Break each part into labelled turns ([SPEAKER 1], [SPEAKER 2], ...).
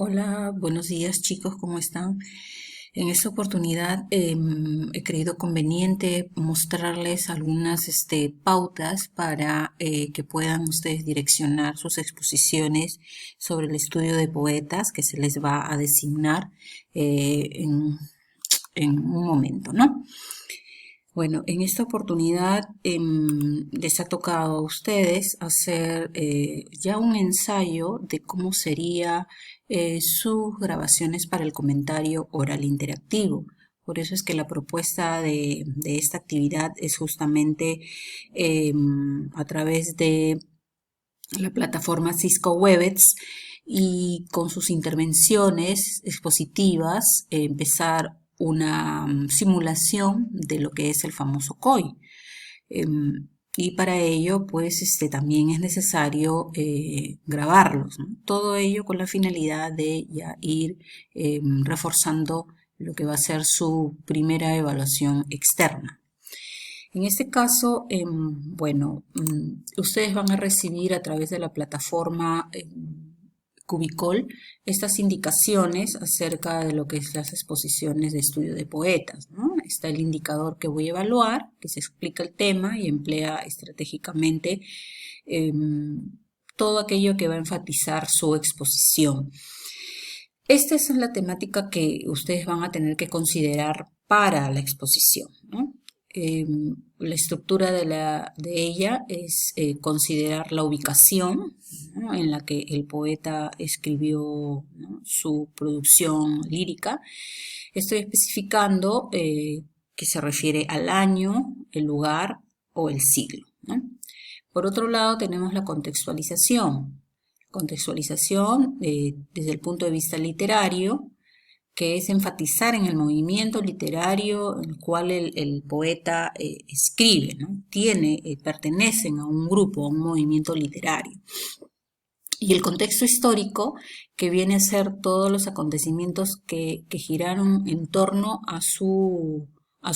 [SPEAKER 1] Hola, buenos días chicos, ¿cómo están? En esta oportunidad he creído conveniente mostrarles algunas pautas para que puedan ustedes direccionar sus exposiciones sobre el estudio de poetas que se les va a designar en un momento, ¿no? Bueno, en esta oportunidad les ha tocado a ustedes hacer ya un ensayo de cómo sería sus grabaciones para el comentario oral interactivo. Por eso es que la propuesta de esta actividad es justamente a través de la plataforma Cisco Webex y con sus intervenciones expositivas empezar una simulación de lo que es el famoso COI. Y para ello, pues, también es necesario grabarlos, ¿no? Todo ello con la finalidad de ya ir reforzando lo que va a ser su primera evaluación externa. En este caso, bueno, ustedes van a recibir a través de la plataforma Cubicol estas indicaciones acerca de lo que es las exposiciones de estudio de poetas, ¿no? Está el indicador que voy a evaluar, que se explica el tema y emplea estratégicamente todo aquello que va a enfatizar su exposición. Esta es la temática que ustedes van a tener que considerar para la exposición, ¿no? La estructura de ella es considerar la ubicación, ¿no?, en la que el poeta escribió, ¿no?, su producción lírica. Estoy especificando que se refiere al año, el lugar o el siglo, ¿no? Por otro lado, tenemos la contextualización. Contextualización desde el punto de vista literario, que es enfatizar en el movimiento literario en el cual el poeta escribe, ¿no? Pertenecen a un grupo, a un movimiento literario. Y el contexto histórico, que viene a ser todos los acontecimientos que giraron en torno a su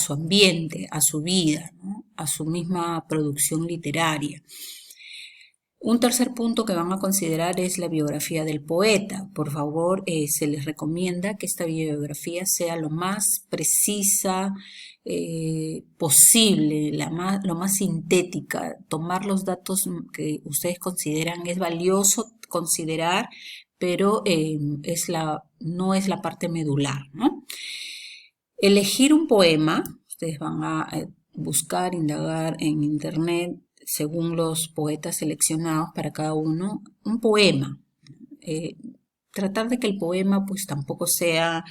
[SPEAKER 1] ambiente, a su vida, ¿no?, a su misma producción literaria. Un tercer punto que van a considerar es la biografía del poeta. Por favor, se les recomienda que esta biografía sea lo más precisa posible, lo más sintética, tomar los datos que ustedes consideran es valioso considerar, pero no es la parte medular, ¿no? Elegir un poema, ustedes van a buscar, indagar en internet según los poetas seleccionados para cada uno, un poema. Tratar de que el poema pues tampoco sea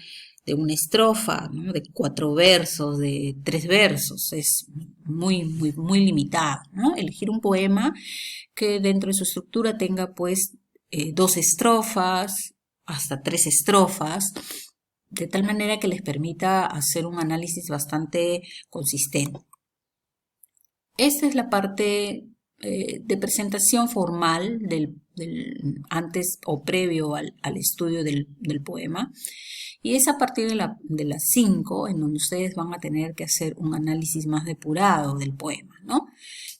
[SPEAKER 1] de una estrofa, ¿no?, de 4 versos, de 3 versos, es muy limitado, ¿no? Elegir un poema que dentro de su estructura tenga pues 2 estrofas, hasta 3 estrofas, de tal manera que les permita hacer un análisis bastante consistente. Esta es la parte de presentación formal antes o previo al estudio del poema. Y es a partir de las 5 en donde ustedes van a tener que hacer un análisis más depurado del poema, ¿no?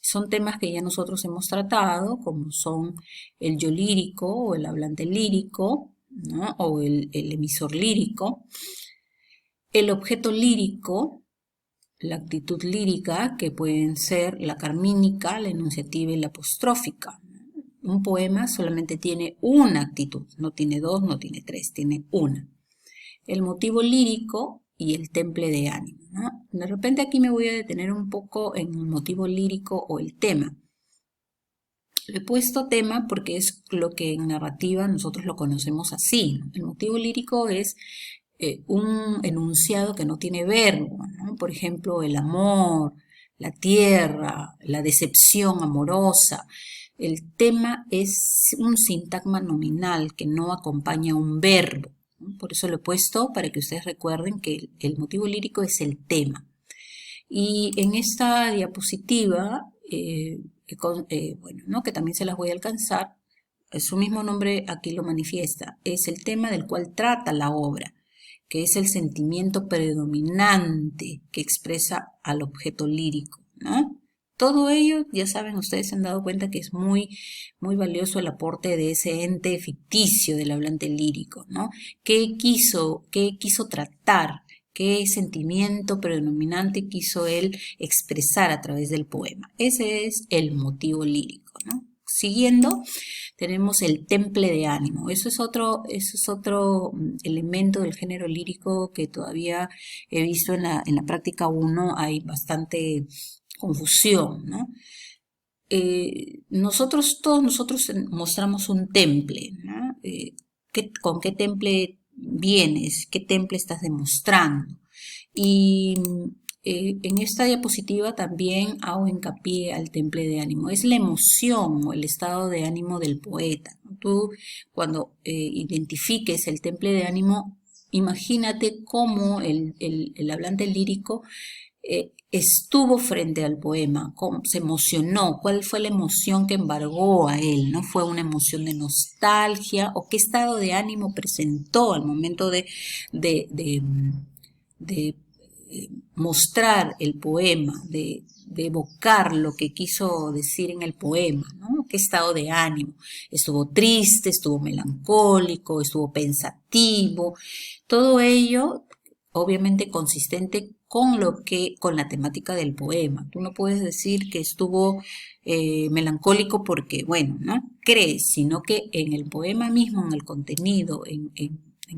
[SPEAKER 1] Son temas que ya nosotros hemos tratado, como son el yo lírico o el hablante lírico, ¿no?, o el emisor lírico, el objeto lírico, la actitud lírica, que pueden ser la carmínica, la enunciativa y la apostrófica. Un poema solamente tiene una actitud, no tiene 2, no tiene 3, tiene una. El motivo lírico y el temple de ánimo, ¿no? De repente aquí me voy a detener un poco en el motivo lírico o el tema. Le he puesto tema porque es lo que en narrativa nosotros lo conocemos así, ¿no? El motivo lírico es un enunciado que no tiene verbo, ¿no? Por ejemplo, el amor, la tierra, la decepción amorosa. El tema es un sintagma nominal que no acompaña un verbo, ¿no? Por eso lo he puesto para que ustedes recuerden que el motivo lírico es el tema. Y en esta diapositiva, bueno, ¿no?, que también se las voy a alcanzar, su mismo nombre aquí lo manifiesta, es el tema del cual trata la obra, que es el sentimiento predominante que expresa al objeto lírico, ¿no? Todo ello, ya saben, ustedes se han dado cuenta que es muy valioso el aporte de ese ente ficticio del hablante lírico, ¿no? Qué quiso tratar? ¿Qué sentimiento predominante quiso él expresar a través del poema? Ese es el motivo lírico, ¿no? Siguiendo, tenemos el temple de ánimo. Eso es otro elemento del género lírico que todavía he visto en la práctica 1. Hay bastante confusión, ¿no? Todos nosotros mostramos un temple, ¿no? ¿Con qué temple vienes? ¿Qué temple estás demostrando? Y en esta diapositiva también hago hincapié al temple de ánimo. Es la emoción o el estado de ánimo del poeta. Tú, cuando identifiques el temple de ánimo, imagínate cómo el hablante lírico estuvo frente al poema, se emocionó, cuál fue la emoción que embargó a él, ¿no? ¿Fue una emoción de nostalgia o qué estado de ánimo presentó al momento de, de, de mostrar el poema, de evocar lo que quiso decir en el poema, ¿no? ¿Qué estado de ánimo? Estuvo triste, estuvo melancólico, estuvo pensativo, todo ello obviamente consistente con la temática del poema. Tú no puedes decir que estuvo melancólico porque, bueno, ¿no? Crees, sino que en el poema mismo, en el contenido, en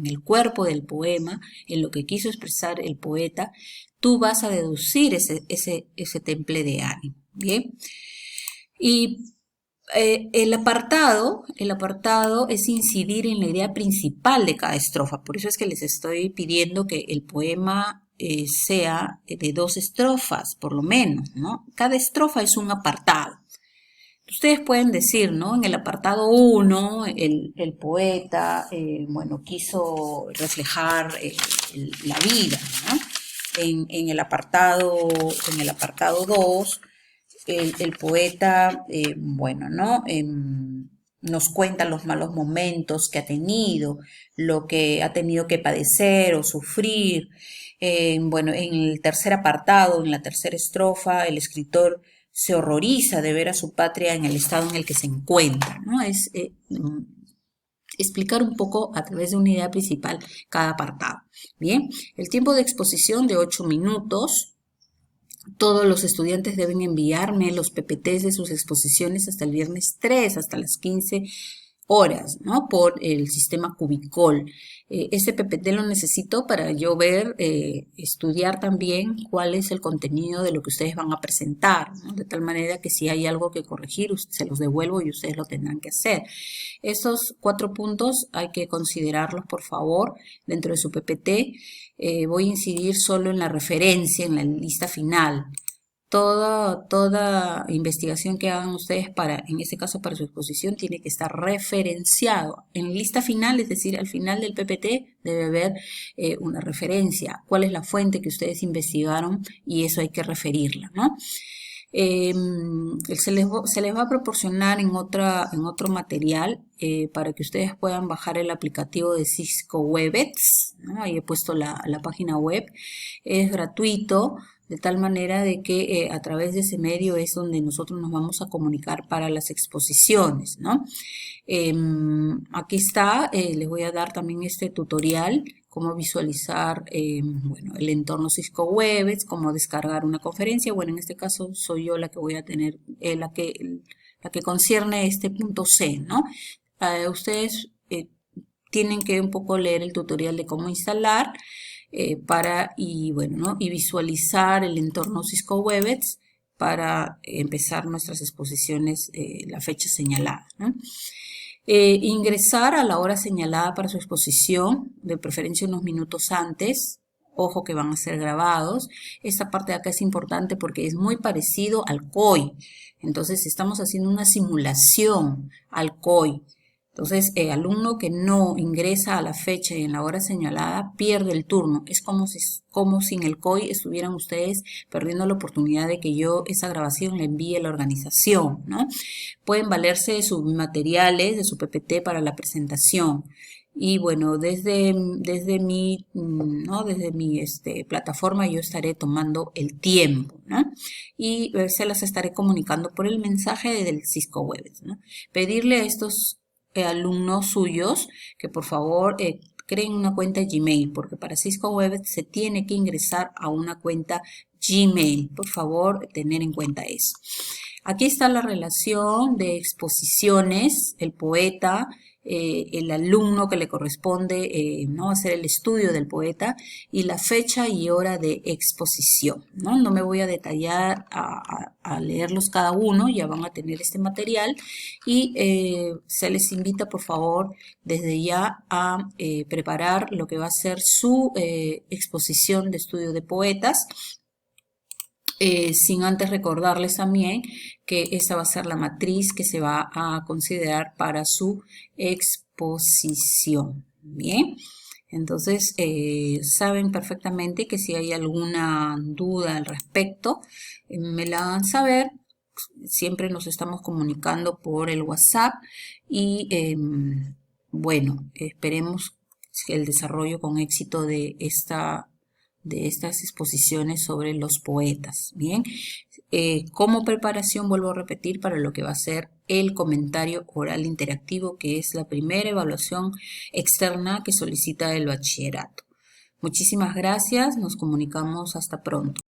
[SPEAKER 1] el cuerpo del poema, en lo que quiso expresar el poeta, tú vas a deducir ese temple de ánimo, ¿bien? Y el apartado es incidir en la idea principal de cada estrofa, por eso es que les estoy pidiendo que el poema sea de 2 estrofas, por lo menos, ¿no? Cada estrofa es un apartado. Ustedes pueden decir, ¿no? En el apartado 1, el poeta, bueno, quiso reflejar la vida, ¿no? En el apartado 2, el poeta, bueno, ¿no? Nos cuenta los malos momentos que ha tenido, lo que ha tenido que padecer o sufrir. Bueno, en el tercer apartado, en la tercera estrofa, el escritor se horroriza de ver a su patria en el estado en el que se encuentra, ¿no? Es explicar un poco a través de una idea principal cada apartado. Bien, el tiempo de exposición de 8 minutos. Todos los estudiantes deben enviarme los PPTs de sus exposiciones hasta el viernes 3, hasta las 15 horas, ¿no? Por el sistema Cubicol. Este PPT lo necesito para yo ver, estudiar también cuál es el contenido de lo que ustedes van a presentar, ¿no? De tal manera que si hay algo que corregir, se los devuelvo y ustedes lo tendrán que hacer. Estos 4 puntos hay que considerarlos, por favor, dentro de su PPT. Voy a incidir solo en la referencia, en la lista final. Toda investigación que hagan ustedes en este caso para su exposición, tiene que estar referenciado. En lista final, es decir, al final del PPT, debe haber una referencia. ¿Cuál es la fuente que ustedes investigaron? Y eso hay que referirla, ¿no? Se les va a proporcionar en otro material para que ustedes puedan bajar el aplicativo de Cisco Webex, ¿no? Ahí he puesto la página web. Es gratuito, de tal manera de que a través de ese medio es donde nosotros nos vamos a comunicar para las exposiciones, ¿no? Aquí está, les voy a dar también este tutorial, cómo visualizar bueno, el entorno Cisco Webex, cómo descargar una conferencia. Bueno, en este caso soy yo la que voy a tener, la que concierne este punto C, ¿no? Ustedes tienen que un poco leer el tutorial de cómo instalar y bueno, ¿no? Y visualizar el entorno Cisco Webex para empezar nuestras exposiciones la fecha señalada, ¿no? Ingresar a la hora señalada para su exposición, de preferencia unos minutos antes. Ojo que van a ser grabados. Esta parte de acá es importante porque es muy parecido al COI. Entonces estamos haciendo una simulación al COI. Entonces, alumno que no ingresa a la fecha y en la hora señalada pierde el turno. Es como si en el COI estuvieran ustedes perdiendo la oportunidad de que yo esa grabación la envíe a la organización, ¿no? Pueden valerse de sus materiales, de su PPT para la presentación. Y bueno, desde mi, ¿no? Desde mi plataforma yo estaré tomando el tiempo, ¿no? Y se las estaré comunicando por el mensaje del Cisco Webex, ¿no? Pedirle a estos alumnos suyos que por favor creen una cuenta Gmail, porque para Cisco Webex se tiene que ingresar a una cuenta Gmail. Por favor, tener en cuenta eso. Aquí está la relación de exposiciones, el poeta, el alumno que le corresponde ¿no? hacer el estudio del poeta y la fecha y hora de exposición. No, no me voy a detallar a leerlos cada uno, ya van a tener este material y se les invita por favor desde ya a preparar lo que va a ser su exposición de estudio de poetas. Sin antes recordarles también que esa va a ser la matriz que se va a considerar para su exposición. Bien, entonces saben perfectamente que si hay alguna duda al respecto, me la hagan saber. Siempre nos estamos comunicando por el WhatsApp y bueno, esperemos el desarrollo con éxito de estas exposiciones sobre los poetas. Bien, como preparación vuelvo a repetir para lo que va a ser el comentario oral interactivo, que es la primera evaluación externa que solicita el bachillerato. Muchísimas gracias, nos comunicamos hasta pronto.